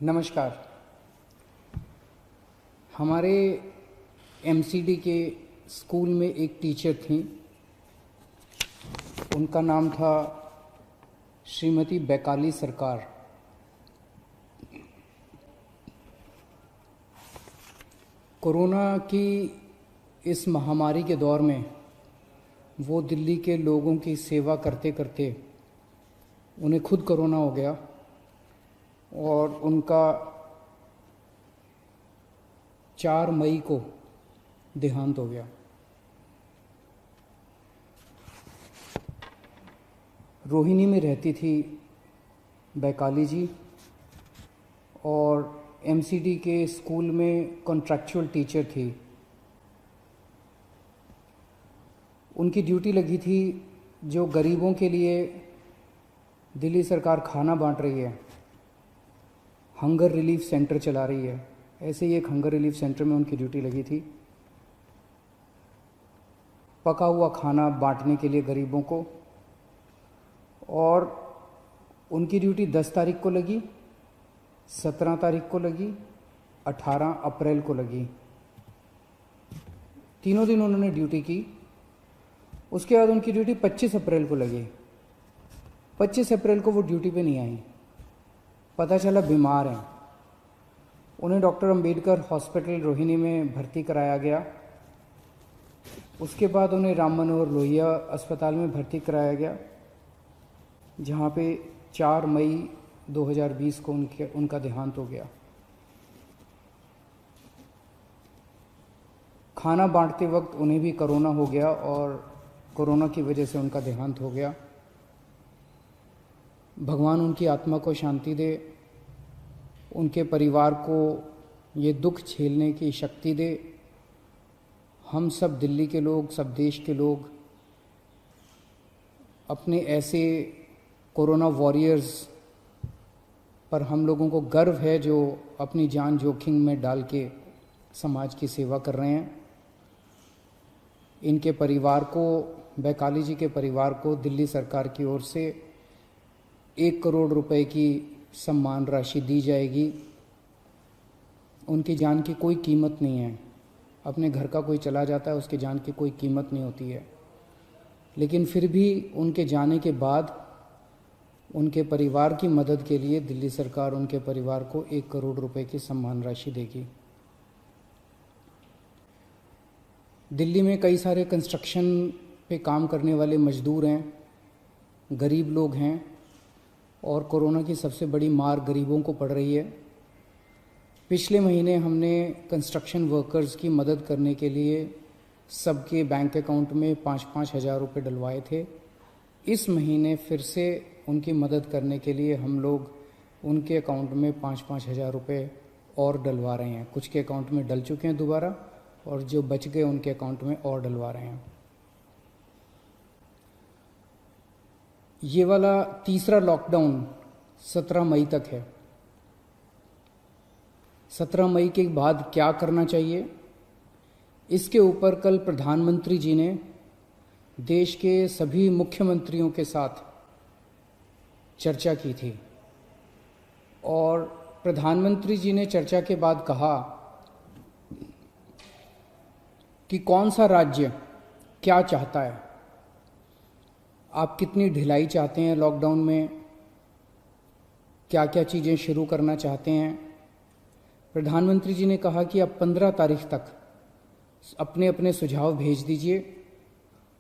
नमस्कार। हमारे एमसीडी के स्कूल में एक टीचर थी, उनका नाम था श्रीमती बैकाली सरकार। कोरोना की इस महामारी के दौर में वो दिल्ली के लोगों की सेवा करते करते उन्हें खुद कोरोना हो गया और उनका 4 मई को देहांत हो गया। रोहिणी में रहती थी बैकाली जी और एमसीडी के स्कूल में कॉन्ट्रैक्चुअल टीचर थी। उनकी ड्यूटी लगी थी जो गरीबों के लिए दिल्ली सरकार खाना बांट रही है, हंगर रिलीफ सेंटर चला रही है, ऐसे ही एक हंगर रिलीफ सेंटर में उनकी ड्यूटी लगी थी। पका हुआ खाना बांटने के लिए गरीबों को, और उनकी ड्यूटी 10 तारीख को लगी, 17 तारीख को लगी, 18 अप्रैल को लगी। तीनों दिन उन्होंने ड्यूटी की। उसके बाद उनकी ड्यूटी 25 अप्रैल को लगी। 25 अप्रैल को वो ड्यूटी पे नहीं आई, पता चला बीमार हैं। उन्हें डॉक्टर अंबेडकर हॉस्पिटल रोहिणी में भर्ती कराया गया। उसके बाद उन्हें राम मनोहर लोहिया अस्पताल में भर्ती कराया गया, जहाँ पे 4 मई 2020 को उनका देहांत हो गया। खाना बांटते वक्त उन्हें भी कोरोना हो गया और कोरोना की वजह से उनका देहांत हो गया। भगवान उनकी आत्मा को शांति दे, उनके परिवार को ये दुख झेलने की शक्ति दे। हम सब दिल्ली के लोग, सब देश के लोग अपने ऐसे कोरोना वॉरियर्स पर हम लोगों को गर्व है जो अपनी जान जोखिम में डाल के समाज की सेवा कर रहे हैं। इनके परिवार को, बैकाली जी के परिवार को दिल्ली सरकार की ओर से 1 करोड़ रुपए की सम्मान राशि दी जाएगी। उनकी जान की कोई कीमत नहीं है। अपने घर का कोई चला जाता है, उसकी जान की कोई कीमत नहीं होती है, लेकिन फिर भी उनके जाने के बाद उनके परिवार की मदद के लिए दिल्ली सरकार उनके परिवार को 1 करोड़ रुपए की सम्मान राशि देगी। दिल्ली में कई सारे कंस्ट्रक्शन पे काम करने वाले मजदूर हैं, गरीब लोग हैं, और कोरोना की सबसे बड़ी मार गरीबों को पड़ रही है। पिछले महीने हमने कंस्ट्रक्शन वर्कर्स की मदद करने के लिए सबके बैंक अकाउंट में 5-5 हज़ार रुपये डलवाए थे। इस महीने फिर से उनकी मदद करने के लिए हम लोग उनके अकाउंट में 5-5 हज़ार रुपये और डलवा रहे हैं। कुछ के अकाउंट में डल चुके हैं दोबारा, और जो बच गए उनके अकाउंट में और डलवा रहे हैं। ये वाला तीसरा लॉकडाउन 17 मई तक है। 17 मई के बाद क्या करना चाहिए, इसके ऊपर कल प्रधानमंत्री जी ने देश के सभी मुख्यमंत्रियों के साथ चर्चा की थी, और प्रधानमंत्री जी ने चर्चा के बाद कहा कि कौन सा राज्य क्या चाहता है, आप कितनी ढिलाई चाहते हैं लॉकडाउन में, क्या क्या चीज़ें शुरू करना चाहते हैं। प्रधानमंत्री जी ने कहा कि आप 15 तारीख तक अपने अपने सुझाव भेज दीजिए,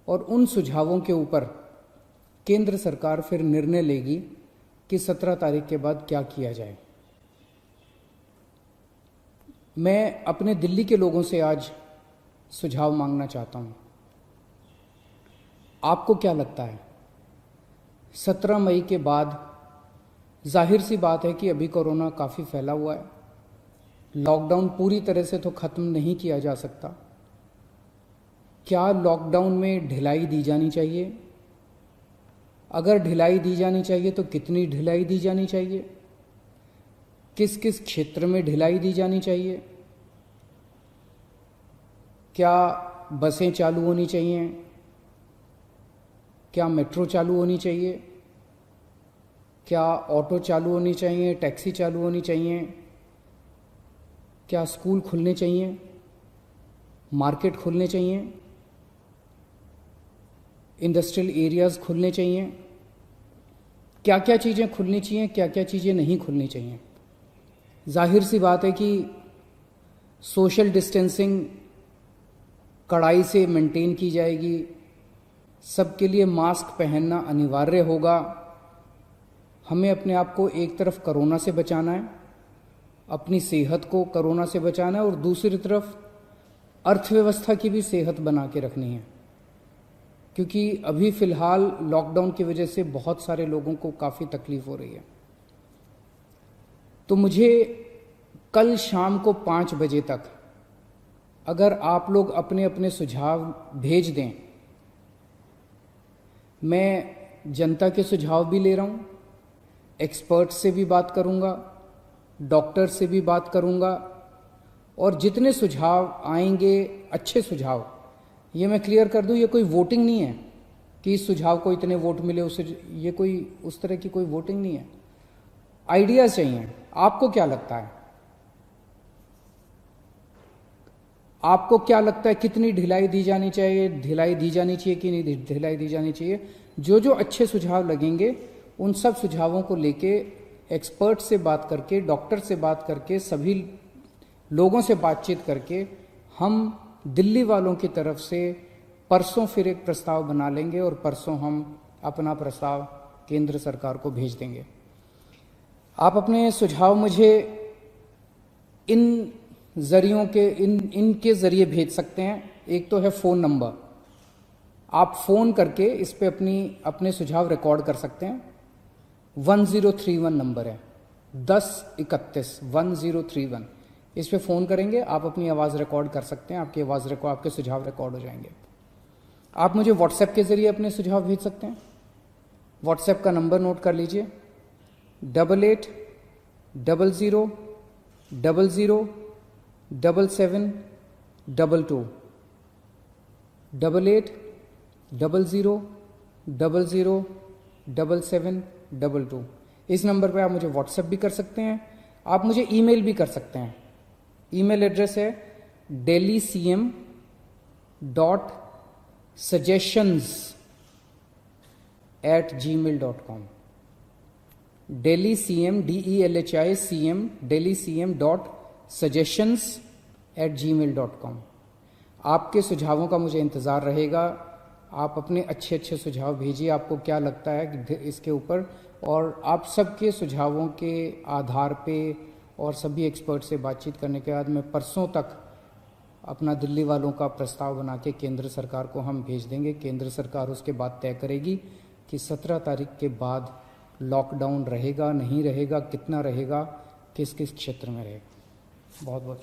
और उन सुझावों के ऊपर केंद्र सरकार फिर निर्णय लेगी कि 17 तारीख के बाद क्या किया जाए। मैं अपने दिल्ली के लोगों से आज सुझाव मांगना चाहता हूं। आपको क्या लगता है, 17 मई के बाद जाहिर सी बात है कि अभी कोरोना काफ़ी फैला हुआ है, लॉकडाउन पूरी तरह से तो ख़त्म नहीं किया जा सकता। क्या लॉकडाउन में ढिलाई दी जानी चाहिए? अगर ढिलाई दी जानी चाहिए तो कितनी ढिलाई दी जानी चाहिए? किस किस क्षेत्र में ढिलाई दी जानी चाहिए? क्या बसें चालू होनी चाहिए? क्या मेट्रो चालू होनी चाहिए? क्या ऑटो चालू होनी चाहिए, टैक्सी चालू होनी चाहिए, क्या स्कूल खुलने चाहिए, मार्केट खुलने चाहिए, इंडस्ट्रियल एरियाज़ खुलने चाहिए, क्या क्या चीज़ें खुलनी चाहिए, क्या क्या चीज़ें नहीं खुलनी चाहिए। जाहिर सी बात है कि सोशल डिस्टेंसिंग कड़ाई से मेंटेन की जाएगी, सबके लिए मास्क पहनना अनिवार्य होगा। हमें अपने आप को एक तरफ कोरोना से बचाना है, अपनी सेहत को कोरोना से बचाना है, और दूसरी तरफ अर्थव्यवस्था की भी सेहत बना के रखनी है, क्योंकि अभी फ़िलहाल लॉकडाउन की वजह से बहुत सारे लोगों को काफ़ी तकलीफ हो रही है। तो मुझे कल शाम को 5 बजे तक अगर आप लोग अपने अपने सुझाव भेज दें, मैं जनता के सुझाव भी ले रहा हूँ, एक्सपर्ट से भी बात करूँगा, डॉक्टर से भी बात करूँगा, और जितने सुझाव आएंगे अच्छे सुझाव, ये मैं क्लियर कर दूँ, ये कोई वोटिंग नहीं है कि इस सुझाव को इतने वोट मिले उसे, ये कोई उस तरह की कोई वोटिंग नहीं है। आइडियाज़ चाहिए। आपको क्या लगता है, आपको क्या लगता है कितनी ढिलाई दी जानी चाहिए, ढिलाई दी जानी चाहिए कि नहीं ढिलाई दी जानी चाहिए? जो जो अच्छे सुझाव लगेंगे उन सब सुझावों को लेके एक्सपर्ट से बात करके, डॉक्टर से बात करके, सभी लोगों से बातचीत करके हम दिल्ली वालों की तरफ से परसों फिर एक प्रस्ताव बना लेंगे और परसों हम अपना प्रस्ताव केंद्र सरकार को भेज देंगे। आप अपने सुझाव मुझे इन जरियों के इनके ज़रिए भेज सकते हैं। एक तो है फ़ोन नंबर, आप फ़ोन करके इस पे अपने सुझाव रिकॉर्ड कर सकते हैं। 1031 नंबर है, 1031 1031। इस पे फ़ोन करेंगे, आप अपनी आवाज़ रिकॉर्ड कर सकते हैं, आपकी आवाज़ रिकॉर्ड, आपके सुझाव रिकॉर्ड हो जाएंगे। आप मुझे व्हाट्सएप के ज़रिए अपने सुझाव भेज सकते हैं। व्हाट्सएप का नंबर नोट कर लीजिए, 88 00 00 7722 88 00 00 7722। इस नंबर पर आप मुझे व्हाट्सएप भी कर सकते हैं, आप मुझे ईमेल भी कर सकते हैं। ईमेल एड्रेस है delhi.cm.suggestions@gmail.com delhi.cm.suggestions@gmail.com। आपके सुझावों का मुझे इंतज़ार रहेगा। आप अपने अच्छे अच्छे सुझाव भेजिए, आपको क्या लगता है इसके ऊपर, और आप सबके सुझावों के आधार पे और सभी एक्सपर्ट से बातचीत करने के बाद मैं परसों तक अपना दिल्ली वालों का प्रस्ताव बना के केंद्र सरकार को हम भेज देंगे। केंद्र सरकार उसके बाद तय करेगी कि 17 तारीख के बाद लॉकडाउन रहेगा, नहीं रहेगा, कितना रहेगा, किस किस क्षेत्र में रहेगा। बहुत बहुत